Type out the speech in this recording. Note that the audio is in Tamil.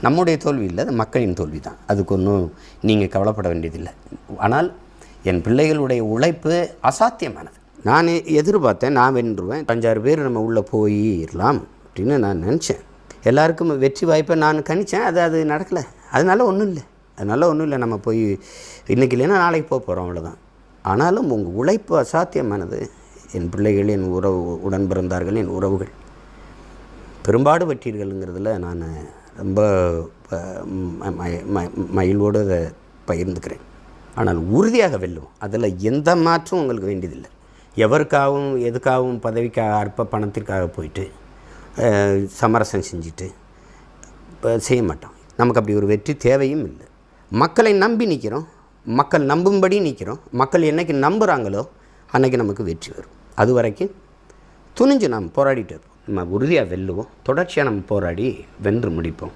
நம்முடைய தோல்வி இல்லை, அது மக்களின் தோல்வி தான். அதுக்கு ஒன்றும் நீங்கள் கவலைப்பட வேண்டியதில்லை. ஆனால் என் பிள்ளைகளுடைய உழைப்பு அசாத்தியமானது. நான் எதிர்பார்த்தேன் நான் வென்றுவேன், 5-6 பேர் நம்ம உள்ளே போயிடலாம் அப்படின்னு நான் நினச்சேன். எல்லாருக்கும் வெற்றி வாய்ப்பை நான் கணித்தேன். அது நடக்கலை. அதனால ஒன்றும் இல்லை. நம்ம போய் இன்றைக்கி இல்லைன்னா நாளைக்கு போக போகிறோம், அவ்வளோதான். ஆனாலும் உங்கள் உழைப்பு அசாத்தியமானது. என் பிள்ளைகள், என் உடன் பிறந்தார்கள், என் உறவுகள் பெரும்பாடு வெற்றீர்கள்ங்கிறதுல நான் ரொம்ப மகிழ்வோடு அதை பகிர்ந்துக்கிறேன். ஆனால் உறுதியாக வெல்லுவோம். அதில் எந்த மாற்றம் உங்களுக்கு வேண்டியதில்லை. எவருக்காகவும் எதுக்காகவும் பதவிக்காக அற்ப பணத்திற்காக போயிட்டு சமரசம் செஞ்சுட்டு செய்ய மாட்டோம். நமக்கு அப்படி ஒரு வெற்றி தேவையும் இல்லை. மக்களை நம்பி நிற்கிறோம், மக்கள் நம்பும்படி நிற்கிறோம். மக்கள் என்றைக்கு நம்புகிறாங்களோ அன்றைக்கி நமக்கு வெற்றி வரும். அது வரைக்கும் துணிஞ்சு நாம் போராடிட்டு இருப்போம். நம்ம உறுதியாக வெல்லுவோம். தொடர்ச்சியாக நம்ம போராடி வென்று முடிப்போம்.